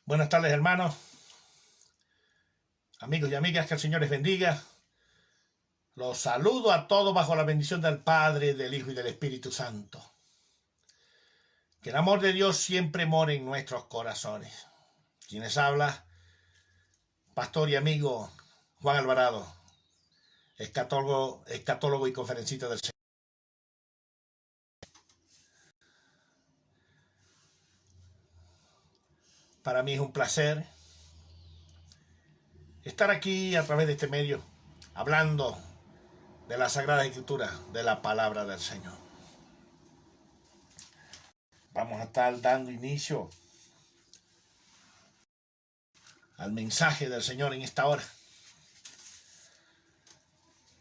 Buenas tardes, hermanos, amigos y amigas, que el Señor les bendiga. Los saludo a todos bajo la bendición del Padre, del Hijo y del Espíritu Santo. Que el amor de Dios siempre more en nuestros corazones. Quienes habla, pastor y amigo Juan Alvarado, escatólogo y conferencista del Señor. Para mí es un placer estar aquí a través de este medio, hablando de la Sagrada Escritura, de la palabra del Señor. Vamos a estar dando inicio al mensaje del Señor en esta hora.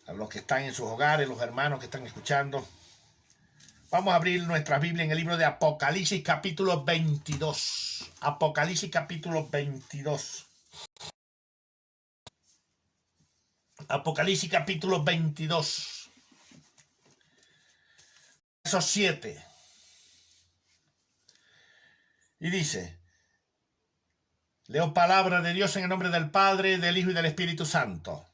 A los que están en sus hogares, los hermanos que están escuchando, vamos a abrir nuestra Biblia en el libro de Apocalipsis capítulo 22. Apocalipsis capítulo 22. Apocalipsis capítulo 22. Verso 7. Y dice, leo palabra de Dios en el nombre del Padre, del Hijo y del Espíritu Santo.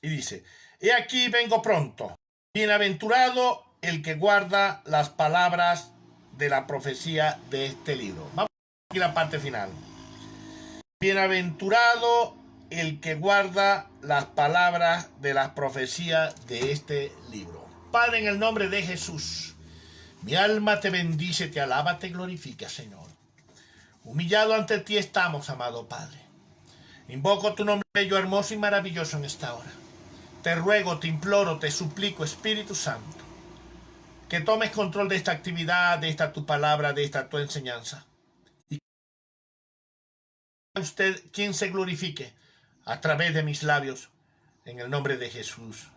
Y dice, he aquí vengo pronto. Bienaventurado el que guarda las palabras de la profecía de este libro. Vamos a ver aquí la parte final. Bienaventurado el que guarda las palabras de la profecía de este libro. Padre, en el nombre de Jesús, mi alma te bendice, te alaba, te glorifica, Señor. Humillado ante ti estamos, amado Padre. Invoco tu nombre bello, hermoso y maravilloso en esta hora. Te ruego, te imploro, te suplico, Espíritu Santo, que tomes control de esta actividad, de esta tu palabra, de esta tu enseñanza. Y que usted quien se glorifique a través de mis labios, en el nombre de Jesús.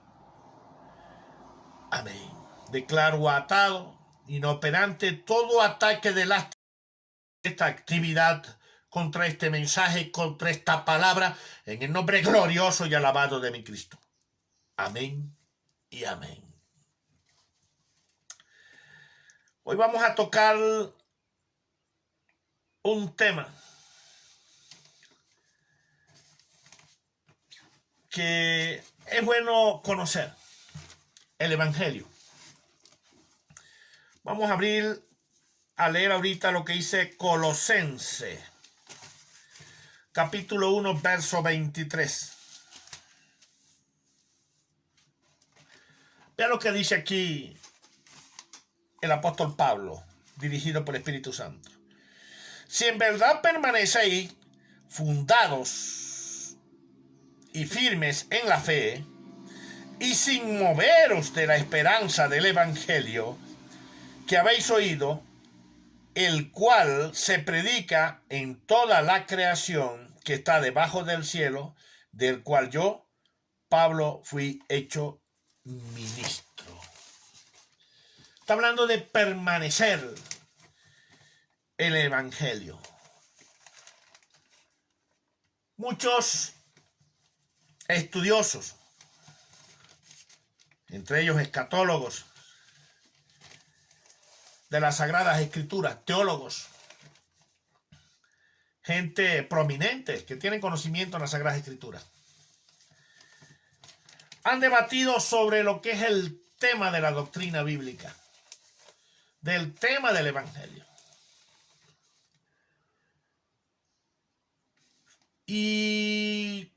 Amén. Declaro atado, inoperante, todo ataque de esta actividad contra este mensaje, contra esta palabra, en el nombre glorioso y alabado de mi Cristo. Amén y amén. Hoy vamos a tocar un tema que es bueno conocer, el Evangelio. Vamos a leer ahorita lo que dice Colosenses, capítulo 1, verso 23. Vea lo que dice aquí el apóstol Pablo, dirigido por el Espíritu Santo. Si en verdad permanecéis fundados y firmes en la fe, y sin moveros de la esperanza del Evangelio que habéis oído, el cual se predica en toda la creación que está debajo del cielo, del cual yo, Pablo, fui hecho ministro. Está hablando de permanecer el Evangelio. Muchos estudiosos, entre ellos escatólogos de las Sagradas Escrituras, teólogos, gente prominente que tienen conocimiento en las Sagradas Escrituras, han debatido sobre lo que es el tema de la doctrina bíblica, del tema del Evangelio. Y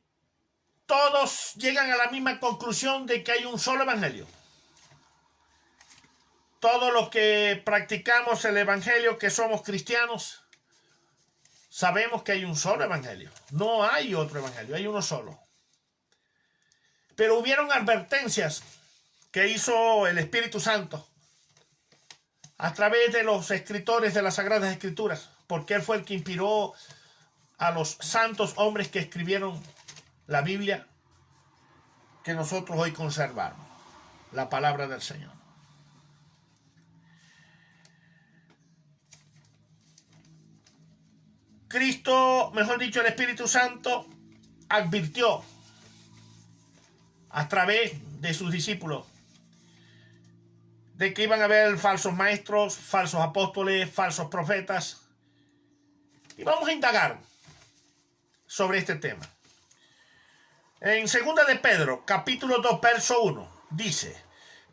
todos llegan a la misma conclusión de que hay un solo Evangelio. Todos los que practicamos el Evangelio, que somos cristianos, sabemos que hay un solo Evangelio. No hay otro Evangelio, hay uno solo. Pero hubieron advertencias que hizo el Espíritu Santo a través de los escritores de las Sagradas Escrituras, porque él fue el que inspiró a los santos hombres que escribieron la Biblia que nosotros hoy conservamos, la palabra del Señor. Cristo, mejor dicho, el Espíritu Santo, advirtió a través de sus discípulos de que iban a haber falsos maestros, falsos apóstoles, falsos profetas. Y vamos a indagar sobre este tema. En 2 de Pedro, capítulo 2, verso 1, dice: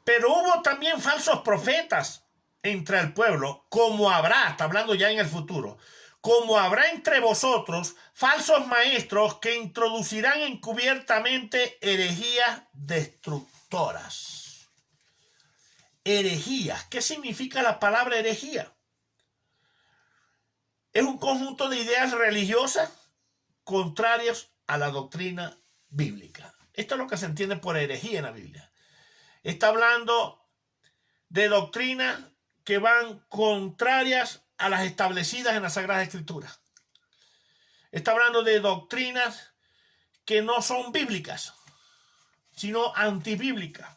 pero hubo también falsos profetas entre el pueblo, como habrá, está hablando ya en el futuro, como habrá entre vosotros falsos maestros que introducirán encubiertamente herejías destructoras. Herejías. ¿Qué significa la palabra herejía? Es un conjunto de ideas religiosas contrarias a la doctrina bíblica. Esto es lo que se entiende por herejía en la Biblia. Está hablando de doctrinas que van contrarias a las establecidas en la Sagrada Escritura. Está hablando de doctrinas que no son bíblicas, sino antibíblicas.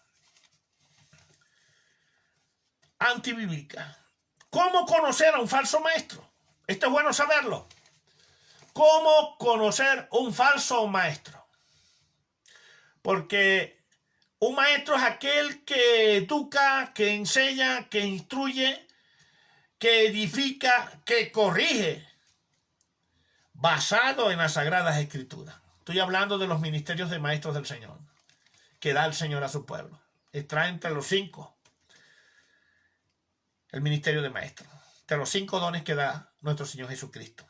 Antibíblicas. ¿Cómo conocer a un falso maestro? Esto es bueno saberlo. ¿Cómo conocer un falso maestro? Porque un maestro es aquel que educa, que enseña, que instruye, que edifica, que corrige, basado en las Sagradas Escrituras. Estoy hablando de los ministerios de maestros del Señor, que da el Señor a su pueblo. Está entre los 5 el ministerio de maestros, entre los 5 dones que da nuestro Señor Jesucristo.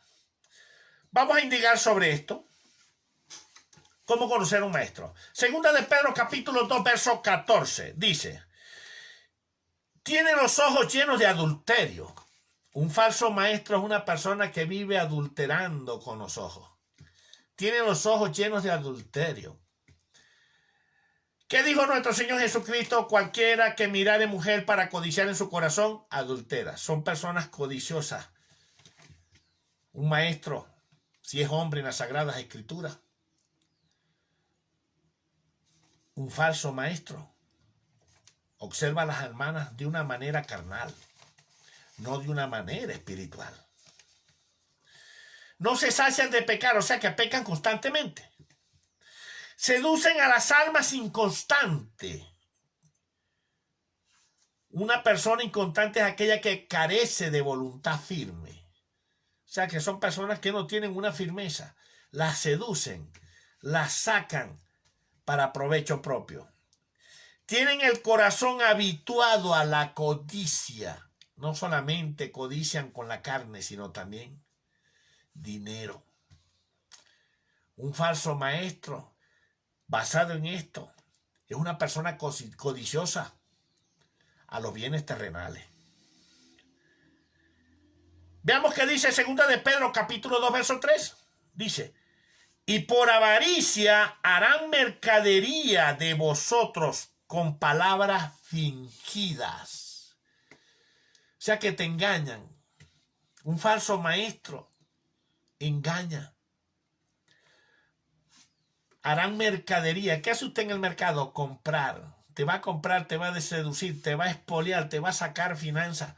Vamos a indicar sobre esto. ¿Cómo conocer a un maestro? Segunda de Pedro, capítulo 2, verso 14, dice: tiene los ojos llenos de adulterio. Un falso maestro es una persona que vive adulterando con los ojos. Tiene los ojos llenos de adulterio. ¿Qué dijo nuestro Señor Jesucristo? Cualquiera que mirare mujer para codiciar en su corazón, adultera. Son personas codiciosas. Un maestro, si es hombre en las Sagradas Escrituras, un falso maestro observa a las hermanas de una manera carnal, no de una manera espiritual. No se sacian de pecar, o sea que pecan constantemente. Seducen a las almas inconstantes. Una persona inconstante es aquella que carece de voluntad firme. O sea que son personas que no tienen una firmeza. Las seducen, las sacan para provecho propio. Tienen el corazón habituado a la codicia. No solamente codician con la carne, sino también dinero. Un falso maestro, basado en esto, es una persona codiciosa a los bienes terrenales. Veamos qué dice 2 de Pedro, capítulo 2, verso 3. Dice: y por avaricia harán mercadería de vosotros con palabras fingidas. O sea que te engañan. Un falso maestro engaña. Harán mercadería. ¿Qué hace usted en el mercado? Comprar. Te va a comprar, te va a seducir, te va a expoliar, te va a sacar finanzas.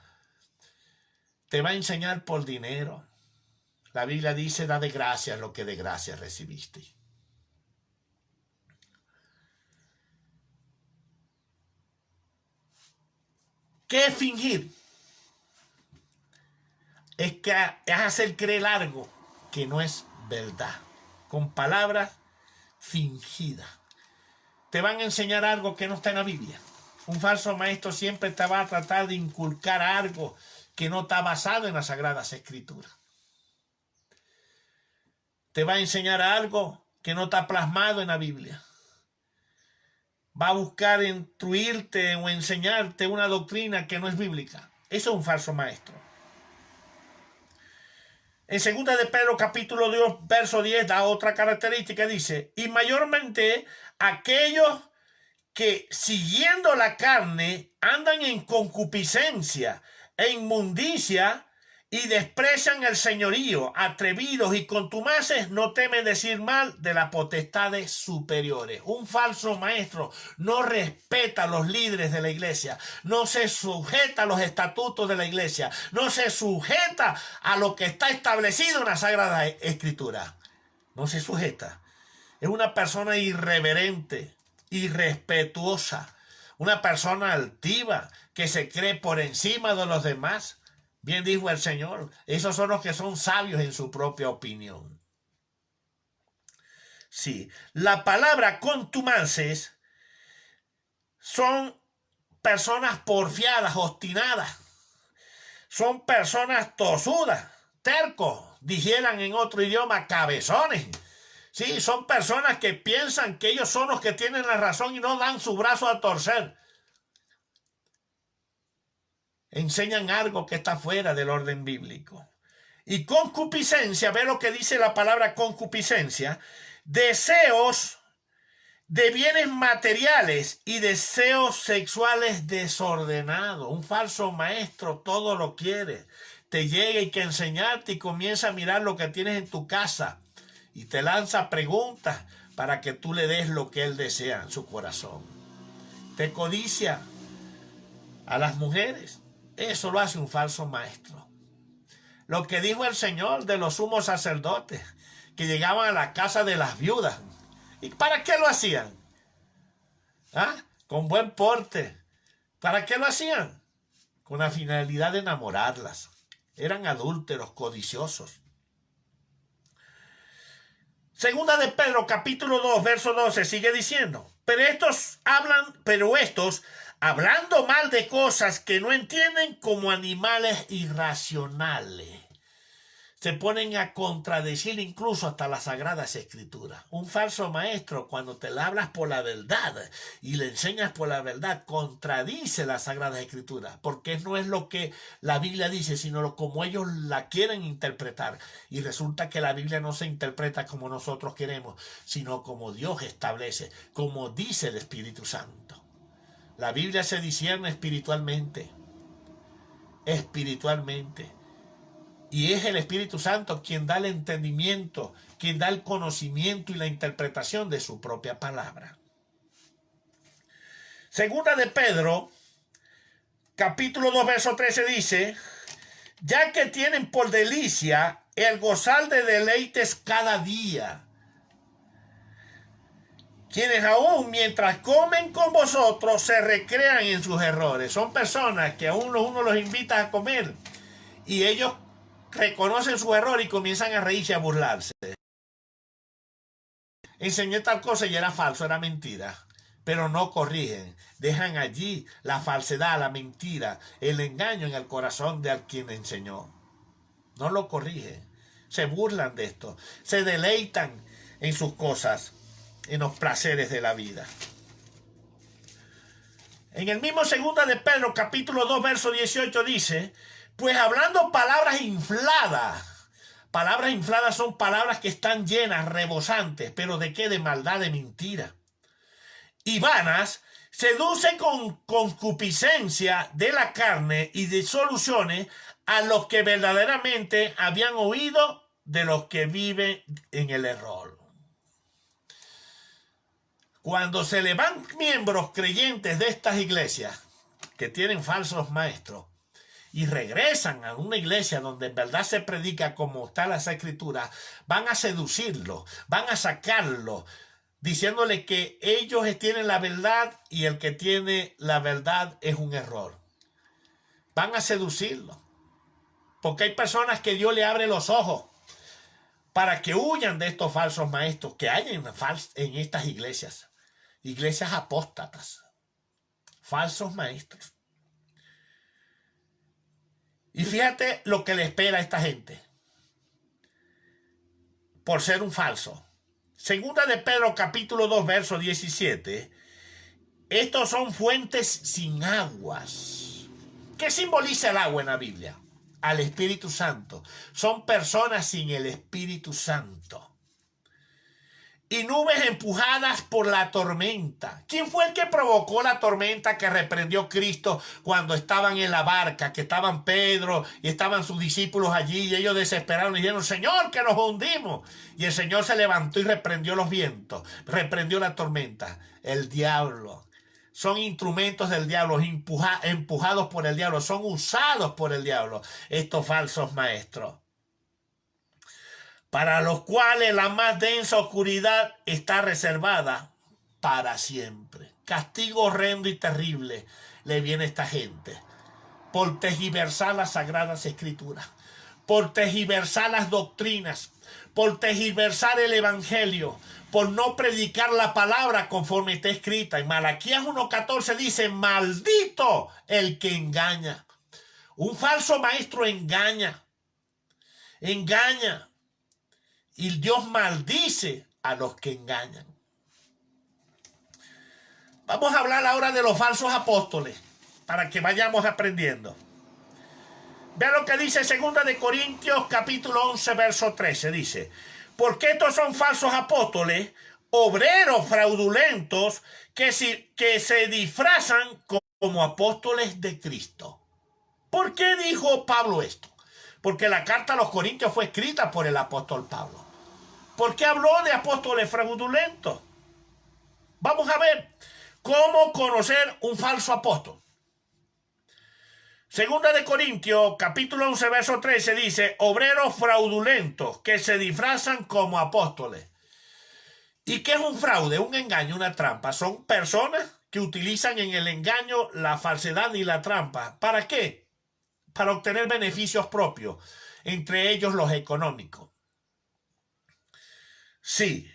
Te va a enseñar por dinero. La Biblia dice: da de gracias lo que de gracias recibiste. ¿Qué es fingir? Es hacer creer algo que no es verdad, con palabras fingidas. Te van a enseñar algo que no está en la Biblia. Un falso maestro siempre te va a tratar de inculcar algo que no está basado en las Sagradas Escrituras. Te va a enseñar algo que no está plasmado en la Biblia. Va a buscar instruirte o enseñarte una doctrina que no es bíblica. Eso es un falso maestro. En 2 de Pedro, capítulo 2, verso 10, da otra característica. Dice: y mayormente aquellos que siguiendo la carne andan en concupiscencia e inmundicia y desprecian el señorío, atrevidos y contumaces, no temen decir mal de las potestades superiores. Un falso maestro no respeta a los líderes de la iglesia, no se sujeta a los estatutos de la iglesia, no se sujeta a lo que está establecido en la Sagrada Escritura. No se sujeta. Es una persona irreverente, irrespetuosa, una persona altiva que se cree por encima de los demás. Bien dijo el Señor, esos son los que son sabios en su propia opinión. Sí, la palabra contumaces son personas porfiadas, obstinadas. Son personas tosudas, tercos, dijeran en otro idioma, cabezones. Sí, son personas que piensan que ellos son los que tienen la razón y no dan su brazo a torcer. Enseñan algo que está fuera del orden bíblico. Y concupiscencia, ve lo que dice la palabra concupiscencia, deseos de bienes materiales y deseos sexuales desordenados. Un falso maestro todo lo quiere. Te llega y que enseñarte y comienza a mirar lo que tienes en tu casa y te lanza preguntas para que tú le des lo que él desea en su corazón. Te codicia a las mujeres. Eso lo hace un falso maestro. Lo que dijo el Señor de los sumos sacerdotes, que llegaban a la casa de las viudas. ¿Y para qué lo hacían? ¿Ah? Con buen porte. ¿Para qué lo hacían? Con la finalidad de enamorarlas. Eran adúlteros, codiciosos. Segunda de Pedro, capítulo 2, verso 12, sigue diciendo, pero estos, hablando mal de cosas que no entienden, como animales irracionales, se ponen a contradecir incluso hasta las Sagradas Escrituras. Un falso maestro, cuando te le hablas por la verdad y le enseñas por la verdad, contradice las Sagradas Escrituras, porque no es lo que la Biblia dice, sino como ellos la quieren interpretar. Y resulta que la Biblia no se interpreta como nosotros queremos, sino como Dios establece, como dice el Espíritu Santo. La Biblia se discierne espiritualmente. Y es el Espíritu Santo quien da el entendimiento, quien da el conocimiento y la interpretación de su propia palabra. Segunda de Pedro, capítulo 2, verso 13 dice, ya que tienen por delicia el gozar de deleites cada día, quienes aún mientras comen con vosotros se recrean en sus errores. Son personas que aún uno los invita a comer y ellos reconocen su error y comienzan a reírse, a burlarse. Enseñé tal cosa y era falso, era mentira. Pero no corrigen, dejan allí la falsedad, la mentira, el engaño en el corazón de quien enseñó. No lo corrigen, se burlan de esto, se deleitan en sus cosas, en los placeres de la vida. En el mismo segunda de Pedro, capítulo 2, verso 18 dice, pues hablando palabras infladas son palabras que están llenas, rebosantes, pero ¿de qué? De maldad, de mentira. Y vanas, seducen con concupiscencia de la carne y de soluciones a los que verdaderamente habían oído de los que viven en el error. Cuando se le van miembros creyentes de estas iglesias que tienen falsos maestros y regresan a una iglesia donde en verdad se predica como está las escrituras, van a seducirlo, van a sacarlo, diciéndole que ellos tienen la verdad y el que tiene la verdad es un error. Van a seducirlo, porque hay personas que Dios le abre los ojos para que huyan de estos falsos maestros que hay en estas iglesias apóstatas, falsos maestros. Y fíjate lo que le espera a esta gente por ser un falso. Segunda de Pedro, capítulo 2, verso 17. Estos son fuentes sin aguas. ¿Qué simboliza el agua en la Biblia? Al Espíritu Santo. Son personas sin el Espíritu Santo. Y nubes empujadas por la tormenta. ¿Quién fue el que provocó la tormenta que reprendió Cristo cuando estaban en la barca, que estaban Pedro y estaban sus discípulos allí y ellos desesperaron y dijeron, Señor, que nos hundimos? Y el Señor se levantó y reprendió los vientos, reprendió la tormenta. El diablo. Son instrumentos del diablo, empujados por el diablo, son usados por el diablo, estos falsos maestros, para los cuales la más densa oscuridad está reservada para siempre. Castigo horrendo y terrible le viene a esta gente por tergiversar las Sagradas Escrituras, por tergiversar las doctrinas, por tergiversar el evangelio, por no predicar la palabra conforme está escrita. En Malaquías 1:14 dice, maldito el que engaña. Un falso maestro engaña. Y Dios maldice a los que engañan. Vamos a hablar ahora de los falsos apóstoles, para que vayamos aprendiendo. Vean lo que dice 2 Corintios capítulo 11, verso 13. Dice, porque estos son falsos apóstoles, obreros fraudulentos, que se disfrazan como apóstoles de Cristo. ¿Por qué dijo Pablo esto? Porque la carta a los Corintios fue escrita por el apóstol Pablo. ¿Por qué habló de apóstoles fraudulentos? Vamos a ver cómo conocer un falso apóstol. 2 Corintios, capítulo 11, verso 13, dice, obreros fraudulentos que se disfrazan como apóstoles. ¿Y qué es un fraude? Un engaño, una trampa. Son personas que utilizan en el engaño la falsedad y la trampa. ¿Para qué? Para obtener beneficios propios, entre ellos los económicos. Sí.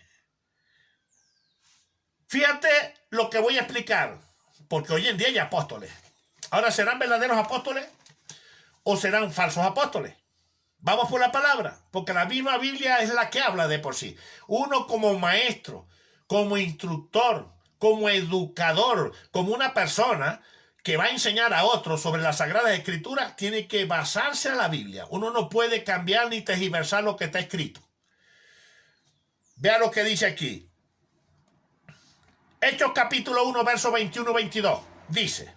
Fíjate lo que voy a explicar, porque hoy en día hay apóstoles. Ahora, ¿serán verdaderos apóstoles o serán falsos apóstoles? Vamos por la palabra, porque la misma Biblia es la que habla de por sí. Uno como maestro, como instructor, como educador, como una persona que va a enseñar a otros sobre las Sagradas Escrituras, tiene que basarse en la Biblia. Uno no puede cambiar ni tergiversar lo que está escrito. Vea lo que dice aquí. Hechos capítulo 1, verso 21-22. Dice,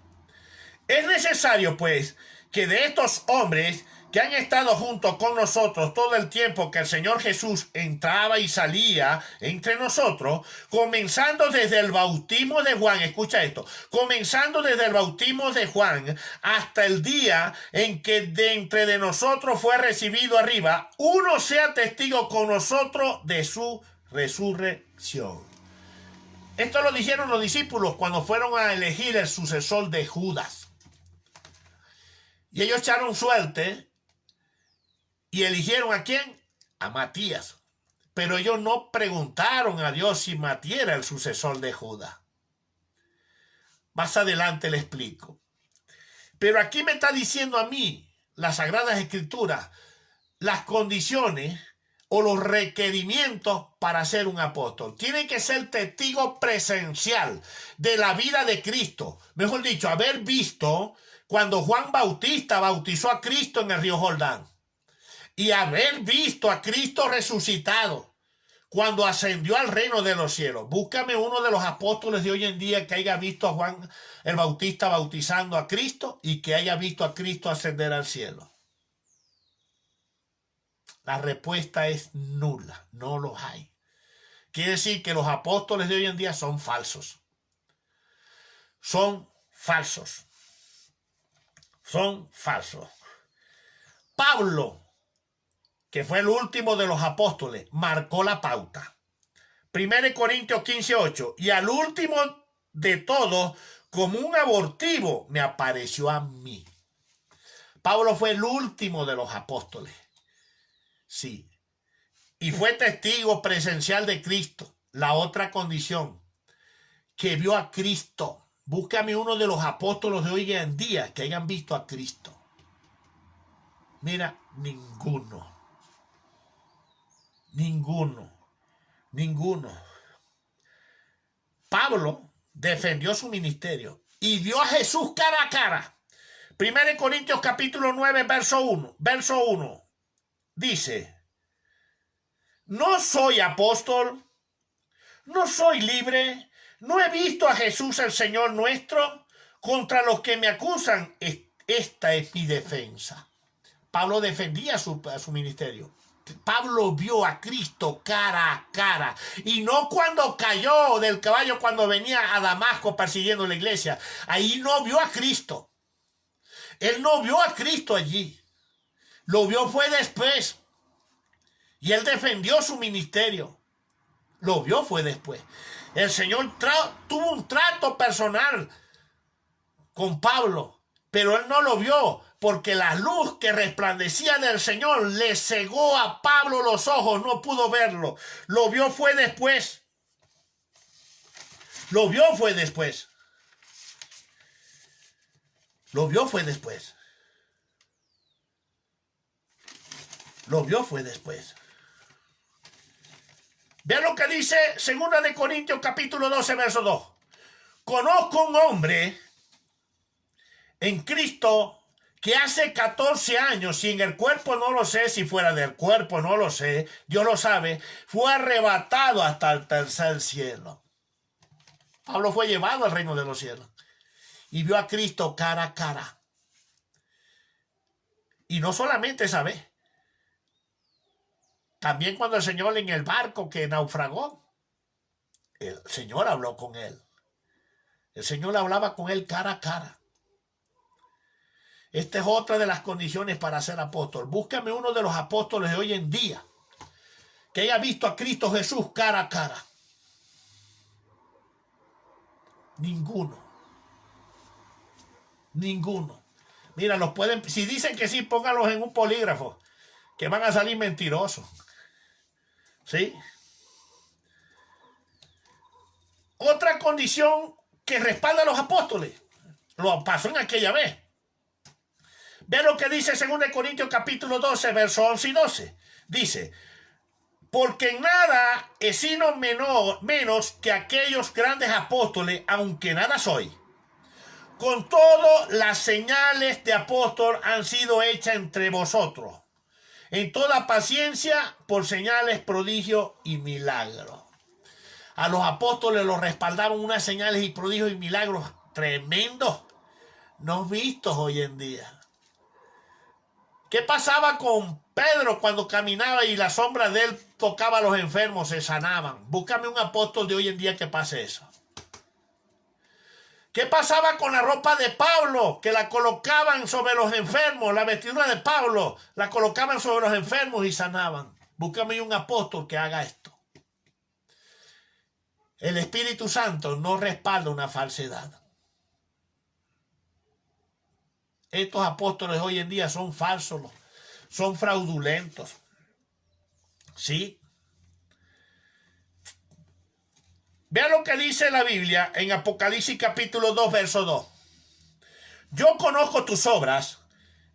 es necesario, pues, que de estos hombres que han estado junto con nosotros todo el tiempo que el Señor Jesús entraba y salía entre nosotros, comenzando desde el bautismo de Juan, escucha esto, comenzando desde el bautismo de Juan hasta el día en que de entre de nosotros fue recibido arriba, uno sea testigo con nosotros de su resurrección. Esto lo dijeron los discípulos cuando fueron a elegir el sucesor de Judas. Y ellos echaron suerte y eligieron ¿a quién? A Matías. Pero ellos no preguntaron a Dios si Matías era el sucesor de Judas. Más adelante le explico. Pero aquí me está diciendo a mí, las Sagradas Escrituras, las condiciones o los requerimientos para ser un apóstol. Tiene que ser testigo presencial de la vida de Cristo. Mejor dicho, haber visto cuando Juan Bautista bautizó a Cristo en el río Jordán. Y haber visto a Cristo resucitado cuando ascendió al reino de los cielos. Búscame uno de los apóstoles de hoy en día que haya visto a Juan el Bautista bautizando a Cristo y que haya visto a Cristo ascender al cielo. La respuesta es nula, no los hay. Quiere decir que los apóstoles de hoy en día son falsos. Son falsos. Son falsos. Pablo, que fue el último de los apóstoles, marcó la pauta. 1 Corintios 15:8. Y al último de todos, como un abortivo, me apareció a mí. Pablo fue el último de los apóstoles. Sí. Y fue testigo presencial de Cristo. La otra condición, que vio a Cristo. Búscame uno de los apóstoles de hoy en día que hayan visto a Cristo. Mira, ninguno. Pablo defendió su ministerio y vio a Jesús cara a cara. 1 Corintios capítulo 9, verso 1. Dice, no soy apóstol, no soy libre, no he visto a Jesús el Señor nuestro. Contra los que me acusan, esta es mi defensa. Pablo defendía su ministerio. Pablo vio a Cristo cara a cara y no cuando cayó del caballo cuando venía a Damasco persiguiendo la iglesia. Ahí no vio a Cristo. Él no vio a Cristo allí. Lo vio fue después. Y él defendió su ministerio. Lo vio fue después. El Señor tuvo un trato personal con Pablo Pero él no lo vio, porque la luz que resplandecía del Señor le cegó a Pablo los ojos, no pudo verlo. Lo vio fue después. Lo vio fue después. Lo vio fue después. Lo vio fue después. Vean lo que dice 2 de Corintios capítulo 12, verso 2. Conozco un hombre en Cristo que hace 14 años, si en el cuerpo no lo sé, si fuera del cuerpo no lo sé, Dios lo sabe, fue arrebatado hasta el tercer cielo. Pablo fue llevado al reino de los cielos y vio a Cristo cara a cara. Y no solamente esa vez, también cuando el Señor en el barco que naufragó, el Señor habló con él. El Señor hablaba con él cara a cara. Esta es otra de las condiciones para ser apóstol. Búscame uno de los apóstoles de hoy en día que haya visto a Cristo Jesús cara a cara. Ninguno. Ninguno. Mira, los pueden, si dicen que sí, pónganlos en un polígrafo, que van a salir mentirosos. ¿Sí? Otra condición que respalda a los apóstoles. Lo pasó en aquella vez. Vean lo que dice 2 Corintios capítulo 12, versos 11 y 12. Dice, porque en nada he sido menos que aquellos grandes apóstoles, aunque nada soy. Con todo, las señales de apóstol han sido hechas entre vosotros, en toda paciencia, por señales, prodigios y milagros. A los apóstoles los respaldaron unas señales y prodigios y milagros tremendos, no vistos hoy en día. ¿Qué pasaba con Pedro cuando caminaba y la sombra de él tocaba a los enfermos, se sanaban? Búscame un apóstol de hoy en día que pase eso. ¿Qué pasaba con la ropa de Pablo? Que la colocaban sobre los enfermos, la vestidura de Pablo, la colocaban sobre los enfermos y sanaban. Búscame un apóstol que haga esto. El Espíritu Santo no respalda una falsedad. Estos apóstoles hoy en día son falsos, son fraudulentos. ¿Sí? Vean lo que dice la Biblia en Apocalipsis capítulo 2, verso 2. Yo conozco tus obras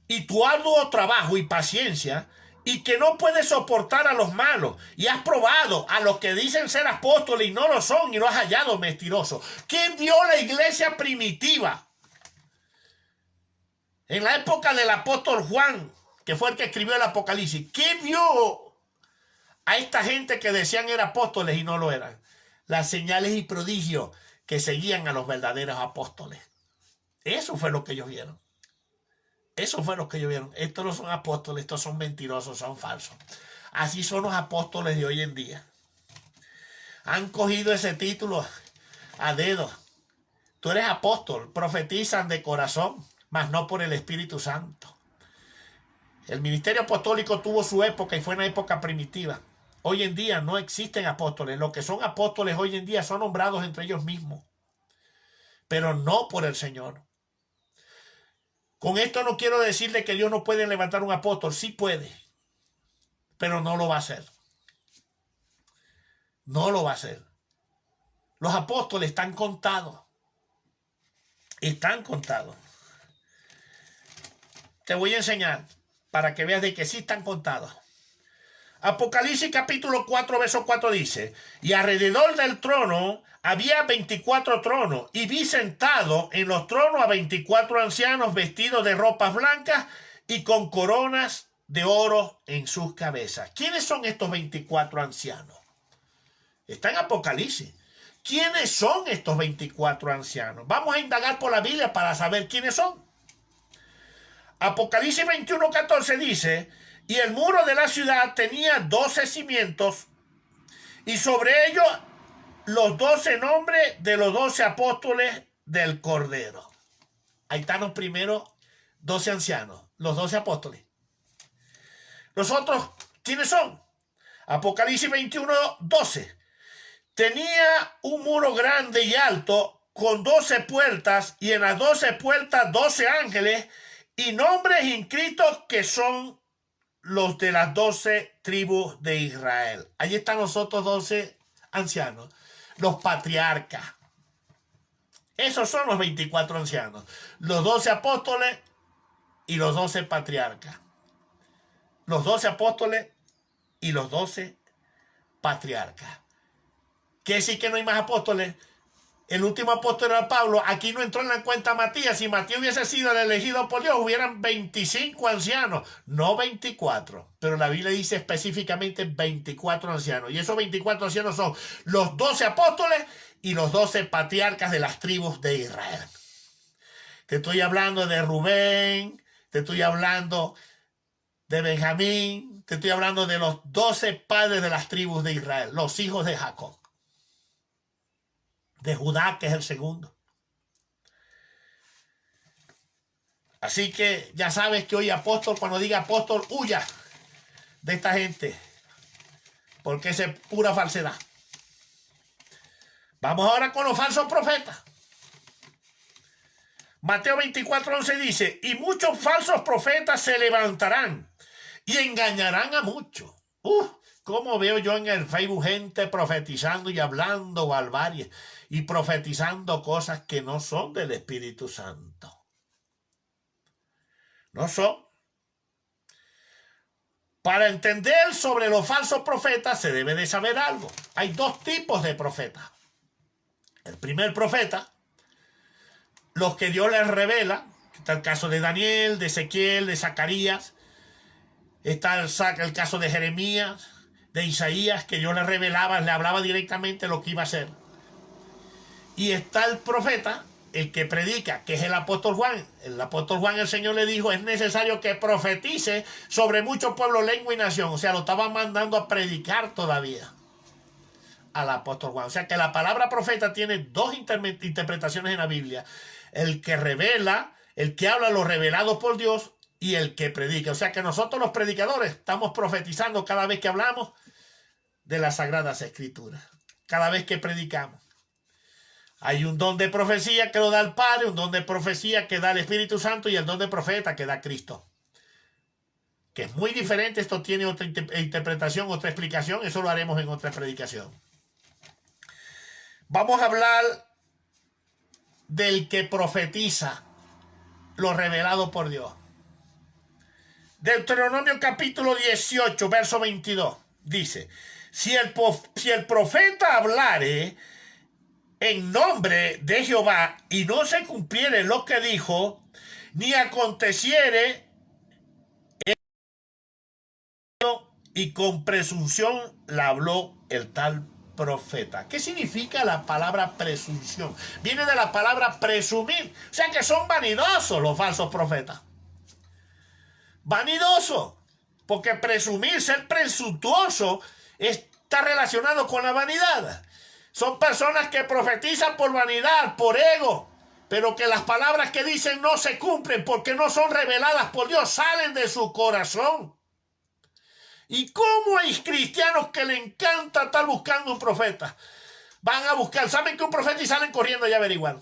y tu arduo trabajo y paciencia, y que no puedes soportar a los malos, y has probado a los que dicen ser apóstoles y no lo son, y lo has hallado mentiroso. ¿Quién vio la iglesia primitiva? En la época del apóstol Juan, que fue el que escribió el Apocalipsis, ¿qué vio a esta gente que decían eran apóstoles y no lo eran? Las señales y prodigios que seguían a los verdaderos apóstoles. Eso fue lo que ellos vieron. Eso fue lo que ellos vieron. Estos no son apóstoles, estos son mentirosos, son falsos. Así son los apóstoles de hoy en día. Han cogido ese título a dedo. Tú eres apóstol, profetizan de corazón, mas no por el Espíritu Santo. El ministerio apostólico tuvo su época y fue una época primitiva. Hoy en día no existen apóstoles. Los que son apóstoles hoy en día son nombrados entre ellos mismos, pero no por el Señor. Con esto no quiero decirle que Dios no puede levantar un apóstol. Sí puede, pero no lo va a hacer. No lo va a hacer. Los apóstoles están contados. Están contados. Te voy a enseñar para que veas de que sí están contados. Apocalipsis capítulo 4, verso 4 dice, y alrededor del trono había 24 tronos, y vi sentado en los tronos a 24 ancianos vestidos de ropas blancas y con coronas de oro en sus cabezas. ¿Quiénes son estos 24 ancianos? Está en Apocalipsis. ¿Quiénes son estos 24 ancianos? Vamos a indagar por la Biblia para saber quiénes son. Apocalipsis 21:14 dice, y el muro de la ciudad tenía 12 cimientos, y sobre ellos los 12 nombres de los 12 apóstoles del Cordero. Ahí están los primeros 12 ancianos, los 12 apóstoles. Los otros, ¿quiénes son? Apocalipsis 21:12. Tenía un muro grande y alto, con 12 puertas, y en las 12 puertas 12 ángeles, y nombres inscritos que son los de las 12 tribus de Israel. Allí están los otros 12 ancianos, los patriarcas. Esos son los 24 ancianos, los 12 apóstoles y los 12 patriarcas. Los 12 apóstoles y los 12 patriarcas. ¿Qué decir que no hay más apóstoles? El último apóstol era Pablo. Aquí no entró en la cuenta Matías. Si Matías hubiese sido el elegido por Dios, hubieran 25 ancianos, no 24. Pero la Biblia dice específicamente 24 ancianos. Y esos 24 ancianos son los 12 apóstoles y los 12 patriarcas de las tribus de Israel. Te estoy hablando de Rubén, te estoy hablando de Benjamín, te estoy hablando de los 12 padres de las tribus de Israel, los hijos de Jacob. De Judá, que es el segundo. Así que ya sabes que hoy apóstol, cuando diga apóstol, huya de esta gente, porque es pura falsedad. Vamos ahora con los falsos profetas. Mateo 24:11 dice, y muchos falsos profetas se levantarán y engañarán a muchos. ¿Cómo veo yo en el Facebook gente profetizando y hablando barbarie y profetizando cosas que no son del Espíritu Santo? No son. Para entender sobre los falsos profetas se debe de saber algo. Hay dos tipos de profetas. El primer profeta, los que Dios les revela, está el caso de Daniel, de Ezequiel, de Zacarías, está el caso de Jeremías, de Isaías, que Dios le revelaba, le hablaba directamente lo que iba a hacer. Y está el profeta, el que predica, que es el apóstol Juan. El apóstol Juan, el Señor le dijo, es necesario que profetice sobre mucho pueblo, lengua y nación. O sea, lo estaban mandando a predicar todavía al apóstol Juan. O sea, que la palabra profeta tiene dos interpretaciones en la Biblia. El que revela, el que habla lo revelado por Dios, y el que predica. O sea, que nosotros los predicadores estamos profetizando cada vez que hablamos de las Sagradas Escrituras. Cada vez que predicamos. Hay un don de profecía que lo da el Padre, un don de profecía que da el Espíritu Santo y el don de profeta que da Cristo. Que es muy diferente, esto tiene otra interpretación, otra explicación, eso lo haremos en otra predicación. Vamos a hablar del que profetiza lo revelado por Dios. Deuteronomio capítulo 18, verso 22, dice, si el profeta hablare en nombre de Jehová y no se cumpliere lo que dijo, ni aconteciere y con presunción la habló el tal profeta. ¿Qué significa la palabra presunción? Viene de la palabra presumir. O sea que son vanidosos los falsos profetas. Vanidoso, porque presumir, ser presuntuoso, está relacionado con la vanidad. Son personas que profetizan por vanidad, por ego, pero que las palabras que dicen no se cumplen porque no son reveladas por Dios, salen de su corazón. ¿Y cómo hay cristianos que le encanta estar buscando un profeta? Van a buscar, saben que un profeta y salen corriendo y averiguar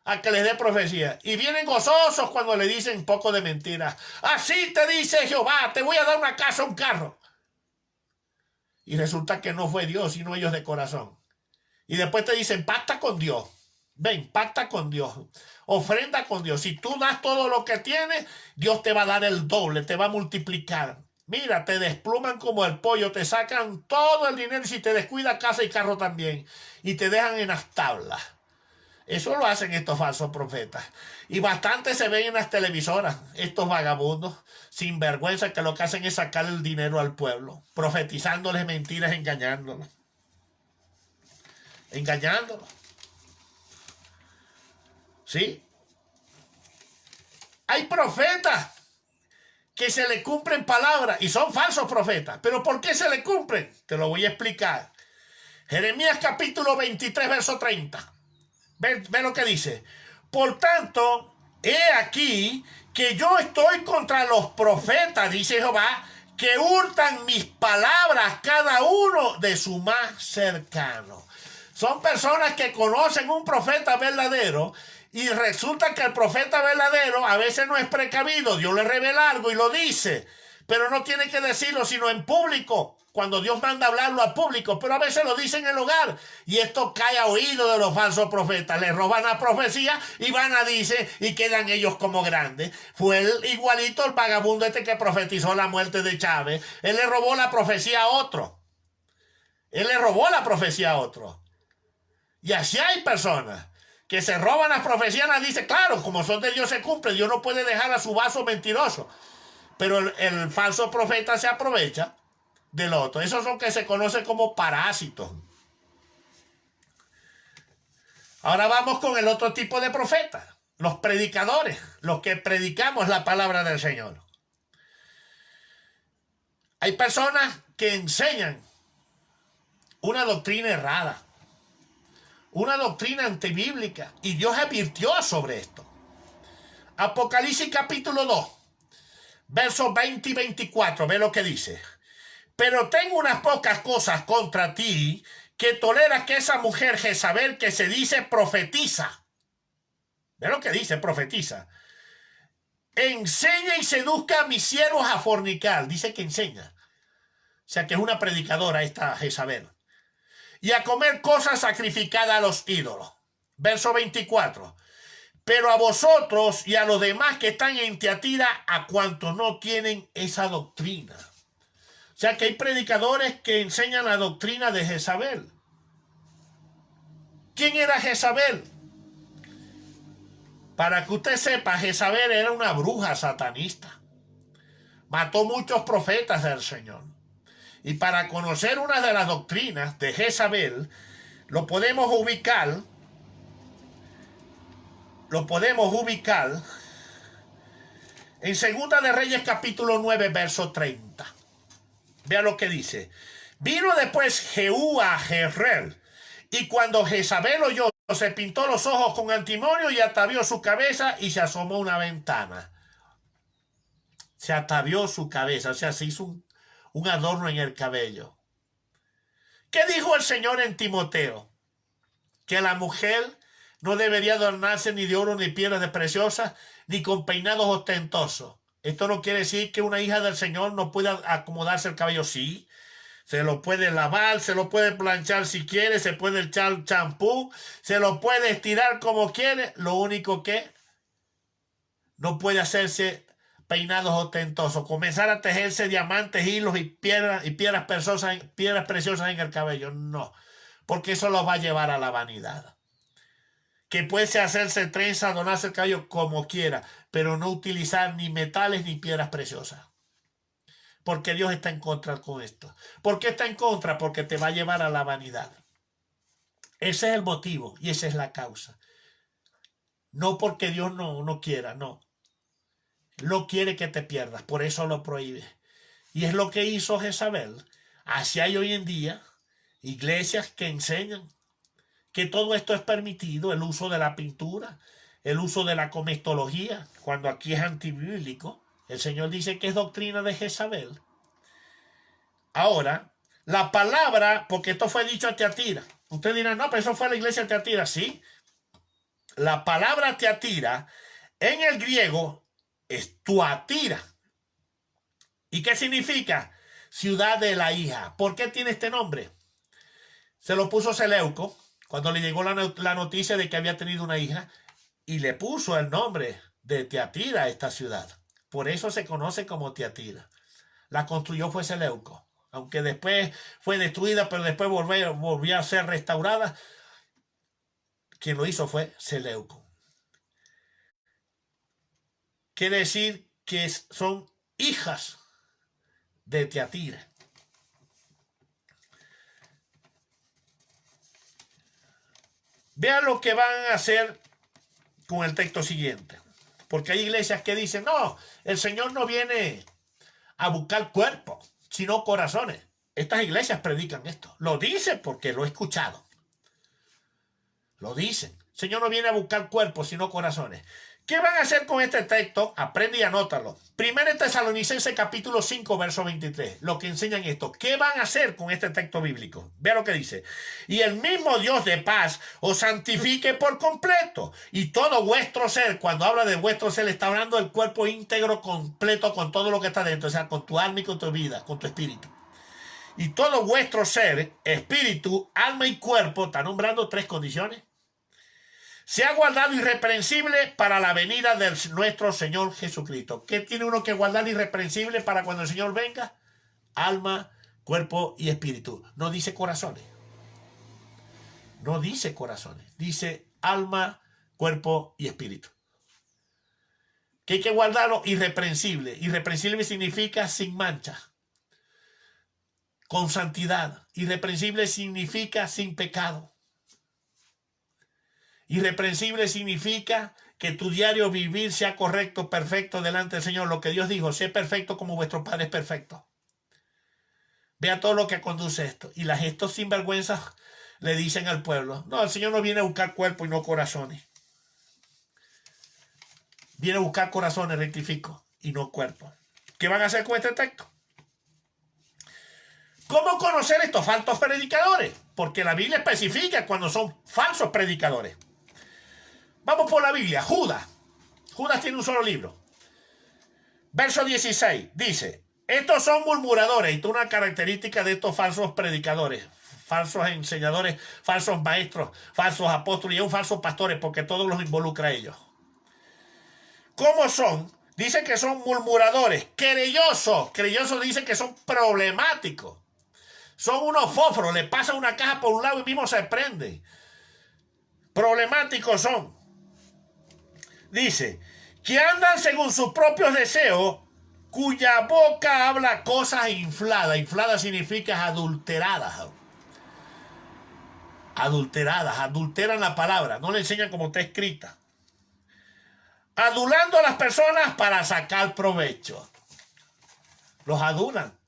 a que les dé profecía. Y vienen gozosos cuando le dicen poco de mentiras. Así te dice Jehová, te voy a dar una casa, un carro. Y resulta que no fue Dios, sino ellos de corazón. Y después te dicen, pacta con Dios. Ven, pacta con Dios. Ofrenda con Dios. Si tú das todo lo que tienes, Dios te va a dar el doble, te va a multiplicar. Mira, te despluman como el pollo, te sacan todo el dinero y si te descuida casa y carro también. Y te dejan en las tablas. Eso lo hacen estos falsos profetas. Y bastante se ven en las televisoras, estos vagabundos, sin vergüenza, que lo que hacen es sacar el dinero al pueblo, profetizándoles mentiras, engañándolos. Engañándolos. ¿Sí? Hay profetas que se le cumplen palabras y son falsos profetas. ¿Pero por qué se le cumplen? Te lo voy a explicar. Jeremías capítulo 23, verso 30. Ve lo que dice. Por tanto, he aquí que yo estoy contra los profetas, dice Jehová, que hurtan mis palabras cada uno de su más cercano. Son personas que conocen un profeta verdadero y resulta que el profeta verdadero a veces no es precavido. Dios le revela algo y lo dice, pero no tiene que decirlo sino en público, cuando Dios manda hablarlo al público, pero a veces lo dice en el hogar y esto cae a oído de los falsos profetas. Le roban la profecía y van a dice y quedan ellos como grandes. Fue igualito el vagabundo este que profetizó la muerte de Chávez. Él le robó la profecía a otro. Él le robó la profecía a otro. Y así hay personas que se roban las profecías, las dice, claro, como son de Dios se cumplen, Dios no puede dejar a su vaso mentiroso. Pero el falso profeta se aprovecha del otro. Esos son que se conocen como parásitos. Ahora vamos con el otro tipo de profetas, los predicadores, los que predicamos la palabra del Señor. Hay personas que enseñan una doctrina errada, una doctrina antibíblica, y Dios advirtió sobre esto. Apocalipsis capítulo 2, versos 20 y 24, ve lo que dice. Pero tengo unas pocas cosas contra ti, que toleras que esa mujer Jezabel que se dice profetiza, ve lo que dice, profetiza, enseña y seduzca a mis siervos a fornicar, dice que enseña, o sea que es una predicadora esta Jezabel, y a comer cosas sacrificadas a los ídolos. Verso 24. Pero a vosotros y a los demás que están en Tiatira, a cuantos no tienen esa doctrina. O sea que hay predicadores que enseñan la doctrina de Jezabel. ¿Quién era Jezabel? Para que usted sepa, Jezabel era una bruja satanista. Mató muchos profetas del Señor. Y para conocer una de las doctrinas de Jezabel, lo podemos ubicar en Segunda de Reyes capítulo 9, verso 30. Vea lo que dice. Vino después Jehú a Jezreel, y cuando Jezabel oyó, se pintó los ojos con antimonio y atavió su cabeza y se asomó a una ventana. Se atavió su cabeza, o sea, se hizo un adorno en el cabello. ¿Qué dijo el Señor en Timoteo? Que la mujer no debería adornarse ni de oro, ni piedras preciosas, ni con peinados ostentosos. Esto no quiere decir que una hija del Señor no pueda acomodarse el cabello. Sí, se lo puede lavar, se lo puede planchar si quiere, se puede echar champú, se lo puede estirar como quiere. Lo único que no puede hacerse peinados ostentosos, comenzar a tejerse diamantes, hilos y piedras preciosas en el cabello. No, porque eso lo va a llevar a la vanidad. Que puede hacerse trenza, adornarse el cabello como quiera, pero no utilizar ni metales ni piedras preciosas. Porque Dios está en contra con esto. ¿Por qué está en contra? Porque te va a llevar a la vanidad. Ese es el motivo y esa es la causa. No porque Dios no quiera, no. No quiere que te pierdas, por eso lo prohíbe. Y es lo que hizo Jezabel. Así hay hoy en día iglesias que enseñan que todo esto es permitido, el uso de la pintura, el uso de la comestología, cuando aquí es antibíblico. El Señor dice que es doctrina de Jezabel. Ahora, la palabra, porque esto fue dicho a Tiatira. Usted dirá, no, pero eso fue a la iglesia de Tiatira. Sí. La palabra Tiatira en el griego es Tuatira. ¿Y qué significa? Ciudad de la hija. ¿Por qué tiene este nombre? Se lo puso Seleuco cuando le llegó la noticia de que había tenido una hija y le puso el nombre de Tiatira a esta ciudad. Por eso se conoce como Tiatira. La construyó fue Seleuco, aunque después fue destruida, pero después volvió a ser restaurada. Quien lo hizo fue Seleuco. Quiere decir que son hijas de Tiatira. Vean lo que van a hacer con el texto siguiente. Porque hay iglesias que dicen, no, el Señor no viene a buscar cuerpos, sino corazones. Estas iglesias predican esto. Lo dicen porque lo he escuchado. Lo dicen. El Señor no viene a buscar cuerpos, sino corazones. ¿Qué van a hacer con este texto? Aprende y anótalo. 1 Tesalonicenses capítulo 5, verso 23. Lo que enseñan esto. ¿Qué van a hacer con este texto bíblico? Vea lo que dice. Y el mismo Dios de paz os santifique por completo. Y todo vuestro ser, cuando habla de vuestro ser, está hablando del cuerpo íntegro completo con todo lo que está dentro. O sea, con tu alma y con tu vida, con tu espíritu. Y todo vuestro ser, espíritu, alma y cuerpo, está nombrando 3 condiciones. Se ha guardado irreprensible para la venida de nuestro Señor Jesucristo. ¿Qué tiene uno que guardar irreprensible para cuando el Señor venga? Alma, cuerpo y espíritu. No dice corazones. No dice corazones. Dice alma, cuerpo y espíritu. ¿Qué hay que guardarlo? Irreprensible. Irreprensible significa sin mancha. Con santidad. Irreprensible significa sin pecado. Irreprensible significa que tu diario vivir sea correcto, perfecto delante del Señor. Lo que Dios dijo, sé perfecto como vuestro Padre es perfecto. Vea todo lo que conduce esto. Y estos sinvergüenzas le dicen al pueblo, no, el Señor no viene a buscar cuerpo y no corazones. Viene a buscar corazones, rectifico, y no cuerpo. ¿Qué van a hacer con este texto? ¿Cómo conocer estos falsos predicadores? Porque la Biblia especifica cuando son falsos predicadores. Vamos por la Biblia. Judas. Judas tiene un solo libro. Verso 16 dice, estos son murmuradores. Y una característica de estos falsos predicadores, falsos enseñadores, falsos maestros, falsos apóstoles y un falsos pastores, porque todos los involucra a ellos. ¿Cómo son? Dice que son murmuradores, querellosos. Querellosos dice que son problemáticos. Son unos fósforos, le pasa una caja por un lado y mismo se prende. Problemáticos son. Dice, que andan según sus propios deseos, cuya boca habla cosas infladas. Inflada significa adulteradas. Adulteradas, adulteran la palabra, no le enseñan como está escrita. Adulando a las personas para sacar provecho. Los adulan.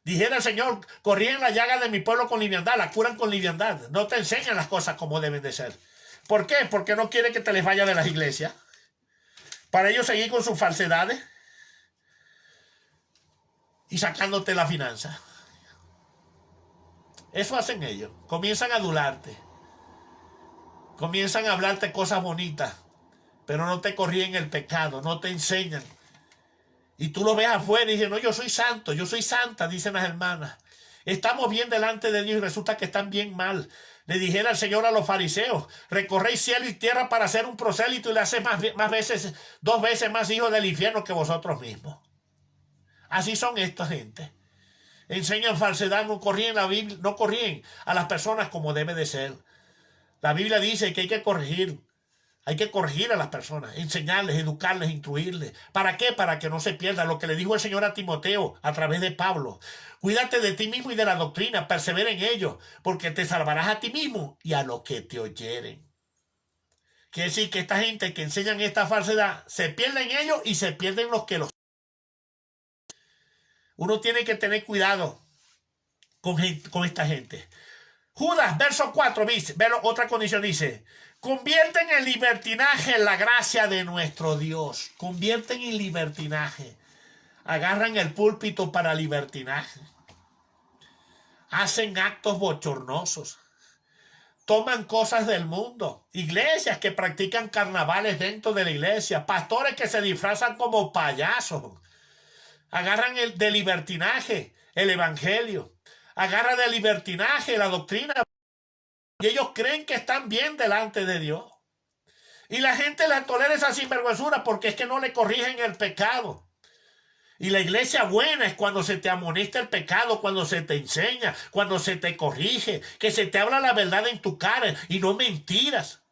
Dijera el Señor, corrían la llaga de mi pueblo con liviandad, la curan con liviandad. No te enseñan las cosas como deben de ser. ¿Por qué? Porque no quiere que te les vaya de las iglesias. Para ellos seguir con sus falsedades y sacándote la finanza. Eso hacen ellos. Comienzan a adularte. Comienzan a hablarte cosas bonitas, pero no te corrigen el pecado, no te enseñan. Y tú lo ves afuera y dices, no, yo soy santo, yo soy santa, dicen las hermanas. Estamos bien delante de Dios y resulta que están bien mal. Le dijera el Señor a los fariseos, recorréis cielo y tierra para ser un prosélito y le hacéis dos veces más hijos del infierno que vosotros mismos. Así son esta gente. Enseñan falsedad, no corrían la Biblia, no corrían a las personas como debe de ser. La Biblia dice que hay que corregir. Hay que corregir a las personas, enseñarles, educarles, instruirles. ¿Para qué? Para que no se pierda lo que le dijo el Señor a Timoteo a través de Pablo. Cuídate de ti mismo y de la doctrina, persevera en ello, porque te salvarás a ti mismo y a los que te oyeren. Quiere decir que esta gente que enseñan esta falsedad, se pierden ellos y se pierden los que los... Uno tiene que tener cuidado con esta gente. Judas, verso 4, dice, otra condición dice, convierten en libertinaje la gracia de nuestro Dios. Convierten en libertinaje. Agarran el púlpito para libertinaje. Hacen actos bochornosos. Toman cosas del mundo. Iglesias que practican carnavales dentro de la iglesia. Pastores que se disfrazan como payasos. Agarran de libertinaje el evangelio. Agarran de libertinaje la doctrina. Y ellos creen que están bien delante de Dios. Y la gente les tolera esa sinvergüenzura porque es que no le corrigen el pecado. Y la iglesia buena es cuando se te amonesta el pecado, cuando se te enseña, cuando se te corrige, que se te habla la verdad en tu cara y no mentiras.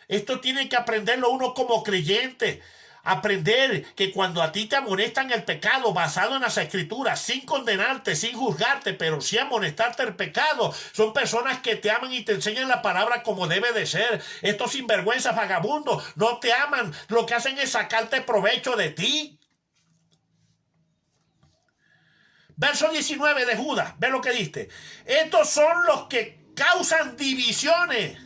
Esto tiene que aprenderlo uno como creyente. Aprender que cuando a ti te amonestan el pecado basado en las escrituras, sin condenarte, sin juzgarte, pero sí amonestarte el pecado, son personas que te aman y te enseñan la palabra como debe de ser. Estos sinvergüenzas vagabundos no te aman, lo que hacen es sacarte provecho de ti. Verso 19 de Judas, ve lo que dice. Estos son los que causan divisiones.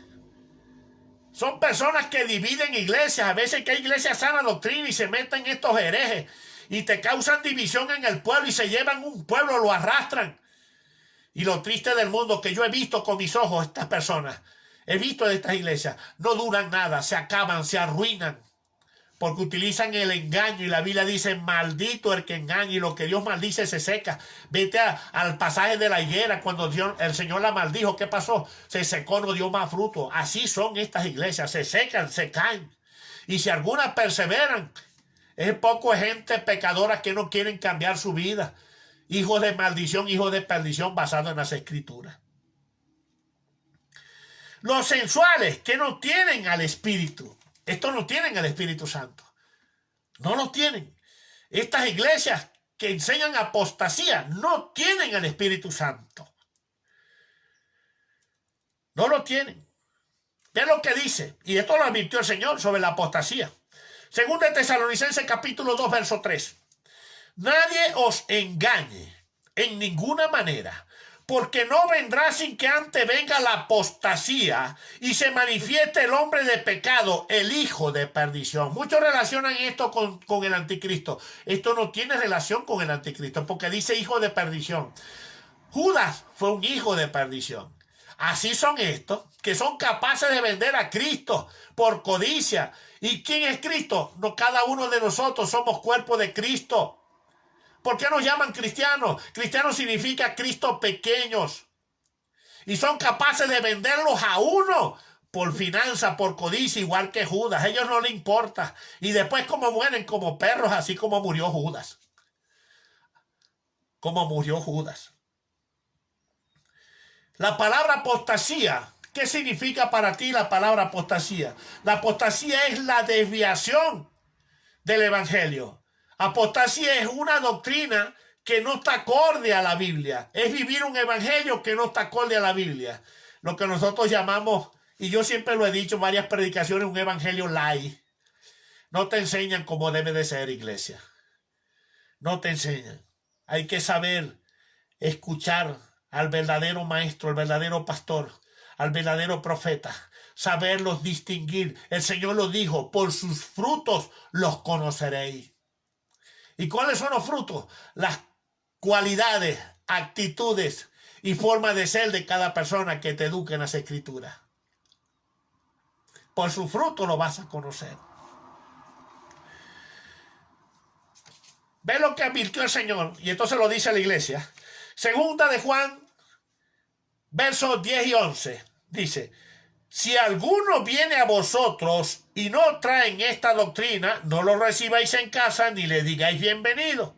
Son personas que dividen iglesias. A veces que hay iglesias sana doctrina y se meten estos herejes y te causan división en el pueblo y se llevan un pueblo, lo arrastran. Y lo triste del mundo que yo he visto con mis ojos, estas personas, he visto de estas iglesias, no duran nada, se acaban, se arruinan, porque utilizan el engaño y la Biblia dice, maldito el que engaña, y lo que Dios maldice se seca. Vete al pasaje de la higuera, cuando el Señor la maldijo, ¿qué pasó? Se secó, no dio más fruto. Así son estas iglesias, se secan, se caen. Y si algunas perseveran, es poco gente pecadora que no quieren cambiar su vida. Hijos de maldición, hijos de perdición, basado en las escrituras. Los sensuales que no tienen al Espíritu. Estos no tienen al Espíritu Santo. No lo tienen. Estas iglesias que enseñan apostasía no tienen al Espíritu Santo. No lo tienen. Ve lo que dice. Y esto lo advirtió el Señor sobre la apostasía. Según de Tesalonicenses capítulo 2, verso 3. Nadie os engañe en ninguna manera, porque no vendrá sin que antes venga la apostasía y se manifieste el hombre de pecado, el hijo de perdición. Muchos relacionan esto con el anticristo. Esto no tiene relación con el anticristo, porque dice hijo de perdición. Judas fue un hijo de perdición. Así son estos, que son capaces de vender a Cristo por codicia. ¿Y quién es Cristo? No, cada uno de nosotros somos cuerpo de Cristo. ¿Por qué nos llaman cristianos? Cristianos significa Cristo pequeños. Y son capaces de venderlos a uno por finanza, por codicia, igual que Judas. A ellos no les importa. Y después como mueren como perros, así como murió Judas. Como murió Judas. La palabra apostasía, ¿qué significa para ti la palabra apostasía? La apostasía es la desviación del evangelio. Apostasía es una doctrina que no está acorde a la Biblia. Es vivir un evangelio que no está acorde a la Biblia. Lo que nosotros llamamos, y yo siempre lo he dicho en varias predicaciones, un evangelio light. No te enseñan cómo debe de ser, iglesia. No te enseñan. Hay que saber escuchar al verdadero maestro, al verdadero pastor, al verdadero profeta. Saberlos distinguir. El Señor lo dijo, por sus frutos los conoceréis. ¿Y cuáles son los frutos? Las cualidades, actitudes y forma de ser de cada persona que te eduque en las escrituras. Por su fruto lo vas a conocer. Ve lo que advirtió el Señor, y entonces lo dice la iglesia. Segunda de Juan, versos 10 y 11, dice: si alguno viene a vosotros y no traen esta doctrina, no lo recibáis en casa ni le digáis bienvenido.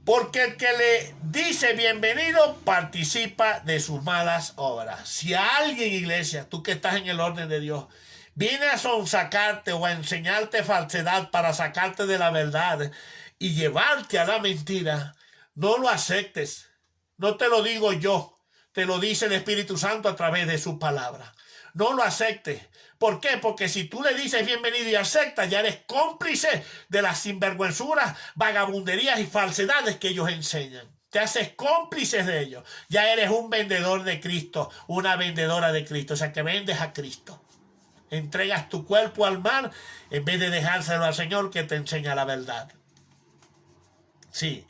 Porque el que le dice bienvenido participa de sus malas obras. Si a alguien, iglesia, tú que estás en el orden de Dios, viene a sonsacarte o a enseñarte falsedad para sacarte de la verdad y llevarte a la mentira, no lo aceptes. No te lo digo yo. Te lo dice el Espíritu Santo a través de su palabra. No lo aceptes. ¿Por qué? Porque si tú le dices bienvenido y aceptas, ya eres cómplice de las sinvergüenzuras, vagabunderías y falsedades que ellos enseñan. Te haces cómplices de ellos. Ya eres un vendedor de Cristo, una vendedora de Cristo. O sea, que vendes a Cristo. Entregas tu cuerpo al mar en vez de dejárselo al Señor que te enseña la verdad. Sí.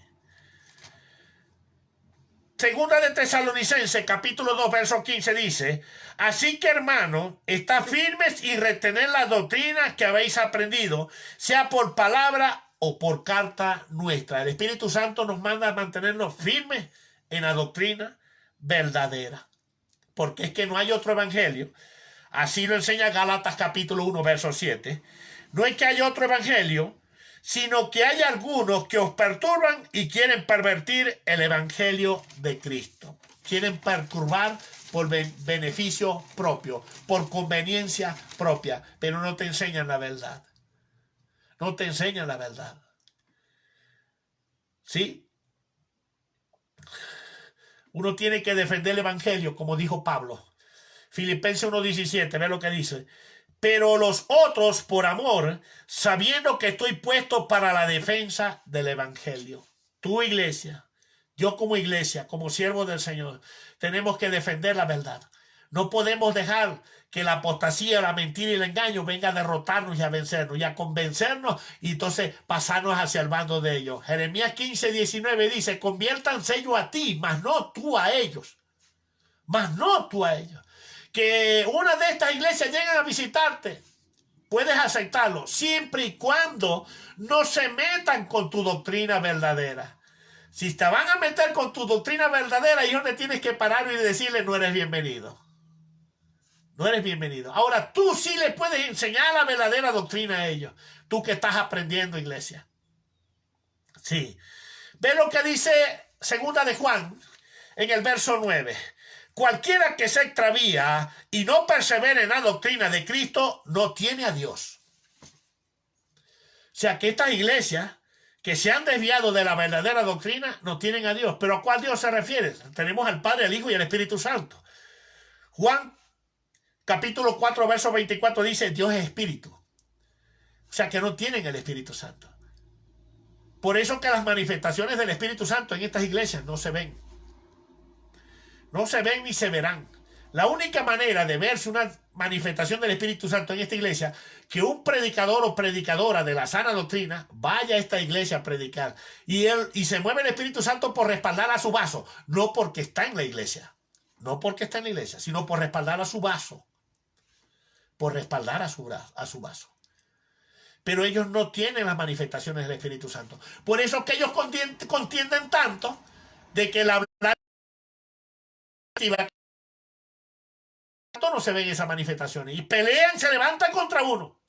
Segunda de Tesalonicenses, capítulo 2, verso 15 dice: así que, hermanos, estad firmes y retened las doctrinas que habéis aprendido, sea por palabra o por carta nuestra. El Espíritu Santo nos manda a mantenernos firmes en la doctrina verdadera, porque es que no hay otro evangelio. Así lo enseña Gálatas capítulo 1, verso 7. No es que haya otro evangelio, sino que hay algunos que os perturban y quieren pervertir el evangelio de Cristo. Quieren perturbar por beneficio propio, por conveniencia propia, pero no te enseñan la verdad. No te enseñan la verdad. ¿Sí? Uno tiene que defender el evangelio, como dijo Pablo. Filipenses 1:17, ve lo que dice. Pero los otros por amor, sabiendo que estoy puesto para la defensa del evangelio. Tu iglesia, yo como iglesia, como siervo del Señor, tenemos que defender la verdad. No podemos dejar que la apostasía, la mentira y el engaño venga a derrotarnos y a vencernos y a convencernos y entonces pasarnos hacia el bando de ellos. Jeremías 15:19 dice, conviértanse ellos a ti, mas no tú a ellos. Mas no tú a ellos. Que una de estas iglesias lleguen a visitarte, puedes aceptarlo, siempre y cuando no se metan con tu doctrina verdadera. Si te van a meter con tu doctrina verdadera, ellos le tienes que parar y decirle, no eres bienvenido. No eres bienvenido. Ahora, tú sí le puedes enseñar la verdadera doctrina a ellos. Tú que estás aprendiendo, iglesia. Sí. Ve lo que dice segunda de Juan en el verso 9. Cualquiera que se extravía y no persevera en la doctrina de Cristo no tiene a Dios. O sea que estas iglesias que se han desviado de la verdadera doctrina no tienen a Dios. ¿Pero a cuál Dios se refiere? Tenemos al Padre, al Hijo y al Espíritu Santo. Juan capítulo 4 verso 24 dice Dios es espíritu. O sea que no tienen el Espíritu Santo. Por eso que las manifestaciones del Espíritu Santo en estas iglesias no se ven. No se ven ni se verán. La única manera de verse una manifestación del Espíritu Santo en esta iglesia, que un predicador o predicadora de la sana doctrina vaya a esta iglesia a predicar y se mueve el Espíritu Santo por respaldar a su vaso, no porque está en la iglesia, no porque está en la iglesia, sino por respaldar a su vaso, por respaldar a su vaso. Pero ellos no tienen las manifestaciones del Espíritu Santo. Por eso que ellos contienden tanto de que la no se ven esas manifestaciones y pelean, se levantan contra uno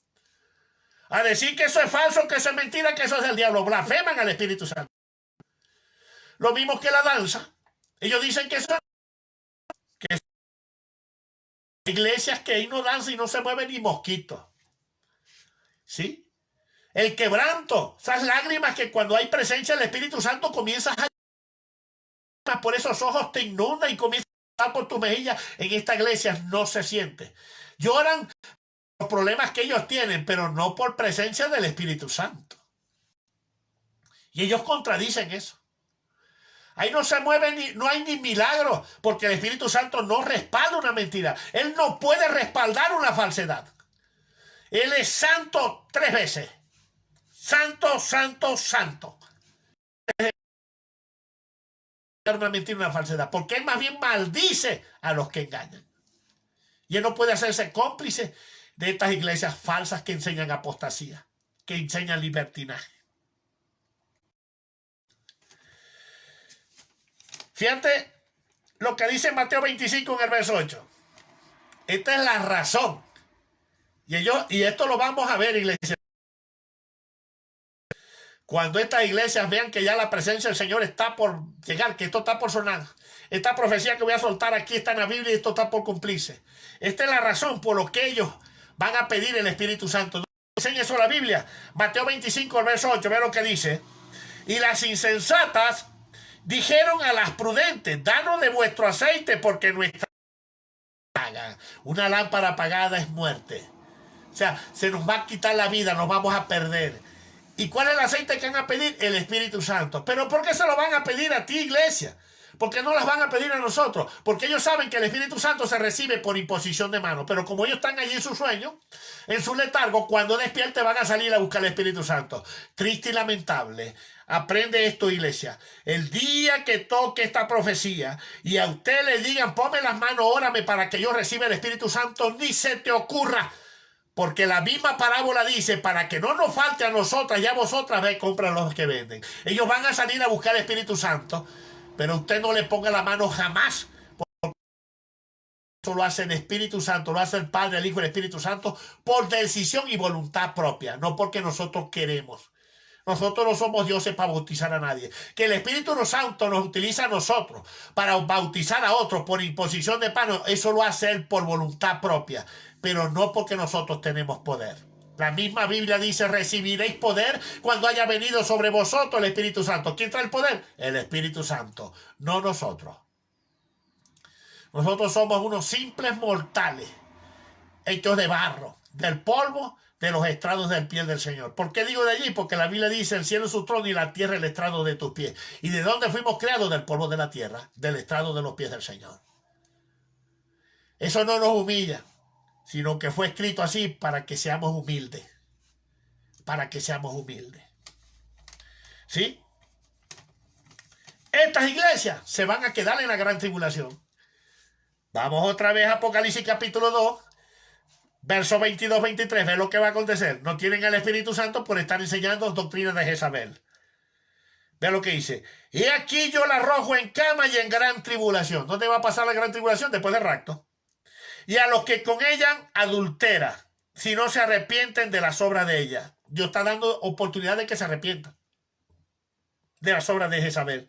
a decir que eso es falso, que eso es mentira, que eso es del diablo, blasfeman al Espíritu Santo. Lo mismo que la danza, ellos dicen que eso que iglesias que ahí no danzan y no se mueven ni mosquitos, ¿sí? El quebranto, esas lágrimas que cuando hay presencia del Espíritu Santo comienzas a por esos ojos te inunda y comienzas por tu mejilla, en esta iglesia no se siente. Lloran los problemas que ellos tienen, pero no por presencia del Espíritu Santo. Y ellos contradicen eso. Ahí no se mueve, no hay ni milagro, porque el Espíritu Santo no respalda una mentira. Él no puede respaldar una falsedad. Él es santo 3 veces. Santo, santo, santo. Una mentira, una falsedad, porque él más bien maldice a los que engañan. Y él no puede hacerse cómplice de estas iglesias falsas que enseñan apostasía, que enseñan libertinaje. Fíjate lo que dice Mateo 25 en el verso 8. Esta es la razón. Y esto lo vamos a ver, iglesia. Cuando estas iglesias vean que ya la presencia del Señor está por llegar, que esto está por sonar, esta profecía que voy a soltar aquí está en la Biblia y esto está por cumplirse. Esta es la razón por la que ellos van a pedir el Espíritu Santo. Enseña eso la Biblia. Mateo 25, el verso 8, ve lo que dice. Y las insensatas dijeron a las prudentes, danos de vuestro aceite porque nuestra una lámpara apagada es muerte. O sea, se nos va a quitar la vida, nos vamos a perder. ¿Y cuál es el aceite que van a pedir? El Espíritu Santo. ¿Pero por qué se lo van a pedir a ti, iglesia? ¿Por qué no las van a pedir a nosotros? Porque ellos saben que el Espíritu Santo se recibe por imposición de mano. Pero como ellos están allí en su sueño, en su letargo, cuando despierte van a salir a buscar el Espíritu Santo. Triste y lamentable. Aprende esto, iglesia. El día que toque esta profecía y a usted le digan, ponme las manos, órame para que yo reciba el Espíritu Santo, ni se te ocurra. Porque la misma parábola dice, para que no nos falte a nosotras y a vosotras, ve, compran los que venden. Ellos van a salir a buscar el Espíritu Santo, pero usted no le ponga la mano jamás. Porque eso lo hace el Espíritu Santo, lo hace el Padre, el Hijo y el Espíritu Santo por decisión y voluntad propia, no porque nosotros queremos. Nosotros no somos dioses para bautizar a nadie. Que el Espíritu Santo nos utiliza a nosotros para bautizar a otros por imposición de mano, eso lo hace él por voluntad propia, pero no porque nosotros tenemos poder. La misma Biblia dice, recibiréis poder cuando haya venido sobre vosotros el Espíritu Santo. ¿Quién trae el poder? El Espíritu Santo, no nosotros. Nosotros somos unos simples mortales, hechos de barro, del polvo, de los estrados del pie del Señor. ¿Por qué digo de allí? Porque la Biblia dice, el cielo es su trono y la tierra el estrado de tus pies. ¿Y de dónde fuimos creados? Del polvo de la tierra, del estrado de los pies del Señor. Eso no nos humilla, sino que fue escrito así para que seamos humildes. Para que seamos humildes. ¿Sí? Estas iglesias se van a quedar en la gran tribulación. Vamos otra vez a Apocalipsis capítulo 2, versos 22-23. Ve lo que va a acontecer. No tienen el Espíritu Santo por estar enseñando doctrinas de Jezabel. Ve lo que dice. Y aquí yo la arrojo en cama y en gran tribulación. ¿Dónde va a pasar la gran tribulación? Después del rapto. Y a los que con ella adultera, si no se arrepienten de las obras de ella. Dios está dando oportunidad de que se arrepientan de las obras de Jezabel.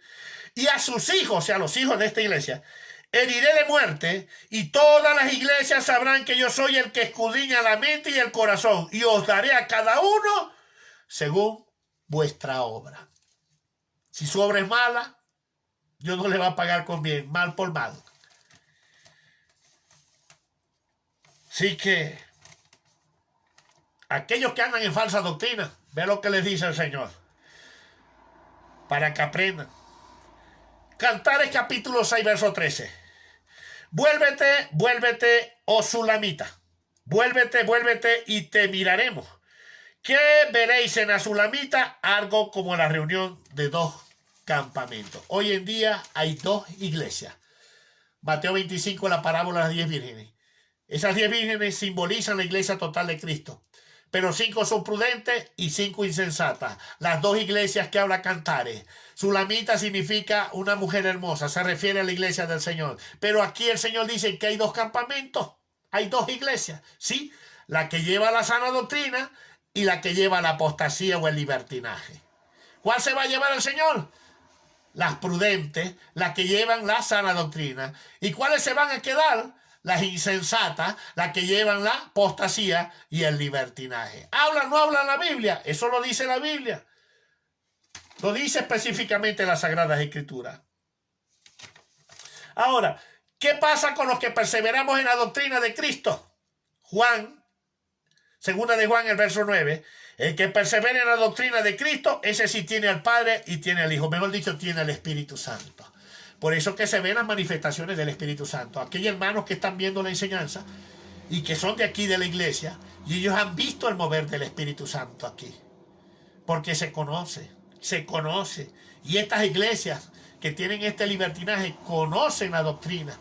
Y a sus hijos, o sea, los hijos de esta iglesia, heriré de muerte, y todas las iglesias sabrán que yo soy el que escudriña la mente y el corazón, y os daré a cada uno según vuestra obra. Si su obra es mala, Dios no le va a pagar con bien, mal por mal. Así que aquellos que andan en falsa doctrina, ve lo que les dice el Señor, para que aprendan. Cantares capítulo 6, verso 13. Vuélvete, vuélvete, oh Sulamita. Vuélvete, vuélvete y te miraremos. ¿Qué veréis en la Sulamita? Algo como la reunión de dos campamentos. Hoy en día hay dos iglesias. Mateo 25, la parábola de las 10 vírgenes. Esas 10 vírgenes simbolizan la iglesia total de Cristo. Pero 5 son prudentes y 5 insensatas. Las dos iglesias que habla Cantares. Sulamita significa una mujer hermosa, se refiere a la iglesia del Señor. Pero aquí el Señor dice que hay dos campamentos, hay dos iglesias, ¿sí? La que lleva la sana doctrina y la que lleva la apostasía o el libertinaje. ¿Cuál se va a llevar el Señor? Las prudentes, las que llevan la sana doctrina. ¿Y cuáles se van a quedar? Las insensatas, las que llevan la apostasía y el libertinaje. ¿Habla o no habla la Biblia? Eso lo dice la Biblia. Lo dice específicamente la Sagradas Escrituras. Ahora, ¿qué pasa con los que perseveramos en la doctrina de Cristo? Juan, segunda de Juan, el verso 9. El que persevera en la doctrina de Cristo, ese sí tiene al Padre y tiene al Hijo. Mejor dicho, tiene al Espíritu Santo. Por eso que se ven las manifestaciones del Espíritu Santo. Aquellos hermanos que están viendo la enseñanza y que son de aquí de la iglesia, y ellos han visto el mover del Espíritu Santo aquí. Porque se conoce. Y estas iglesias que tienen este libertinaje conocen la doctrina,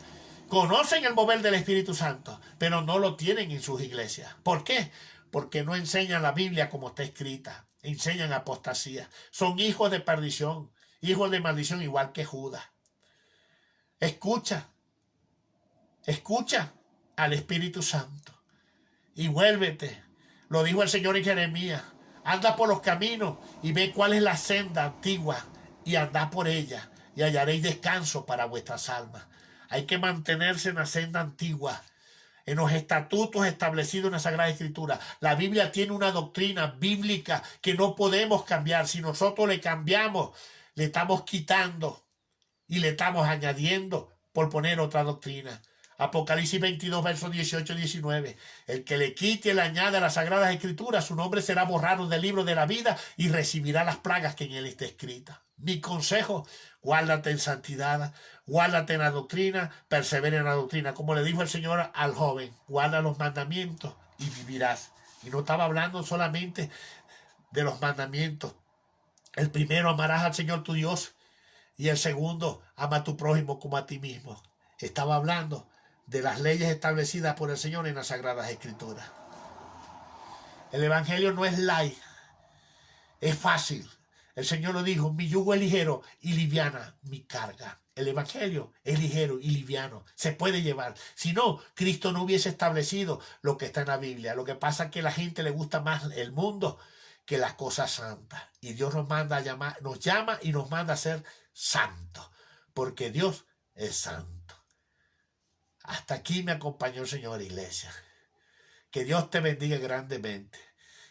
conocen el mover del Espíritu Santo, pero no lo tienen en sus iglesias. ¿Por qué? Porque no enseñan la Biblia como está escrita, enseñan apostasía. Son hijos de perdición, hijos de maldición, igual que Judas. Escucha al Espíritu Santo y vuélvete. Lo dijo el Señor en Jeremías. Anda por los caminos y ve cuál es la senda antigua y anda por ella y hallaréis descanso para vuestras almas. Hay que mantenerse en la senda antigua, en los estatutos establecidos en la Sagrada Escritura. La Biblia tiene una doctrina bíblica que no podemos cambiar. Si nosotros le cambiamos, le estamos quitando y le estamos añadiendo por poner otra doctrina. Apocalipsis 22, versos 18-19. El que le quite y le añade a las Sagradas Escrituras, su nombre será borrado del libro de la vida y recibirá las plagas que en él está escrita. Mi consejo, guárdate en santidad, guárdate en la doctrina, persevera en la doctrina. Como le dijo el Señor al joven, guarda los mandamientos y vivirás. Y no estaba hablando solamente de los mandamientos. El primero, amarás al Señor tu Dios. Y el segundo, ama a tu prójimo como a ti mismo. Estaba hablando de las leyes establecidas por el Señor en las Sagradas Escrituras. El Evangelio no es light, es fácil. El Señor lo dijo, mi yugo es ligero y liviana mi carga. El Evangelio es ligero y liviano, se puede llevar. Si no, Cristo no hubiese establecido lo que está en la Biblia. Lo que pasa es que a la gente le gusta más el mundo que las cosas santas. Y Dios nos manda a llamar, nos llama y nos manda a ser santos, porque Dios es santo. Hasta aquí me acompañó el Señor, iglesia. Que Dios te bendiga grandemente.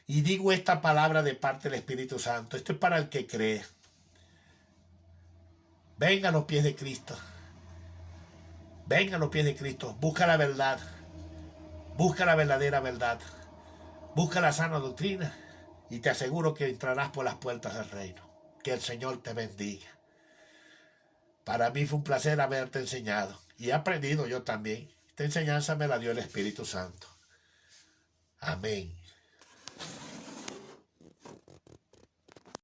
Y digo esta palabra de parte del Espíritu Santo. Esto es para el que cree. Venga a los pies de Cristo. Venga a los pies de Cristo. Busca la verdad. Busca la verdadera verdad. Busca la sana doctrina. Y te aseguro que entrarás por las puertas del reino. Que el Señor te bendiga. Para mí fue un placer haberte enseñado. Y he aprendido yo también. Esta enseñanza me la dio el Espíritu Santo. Amén.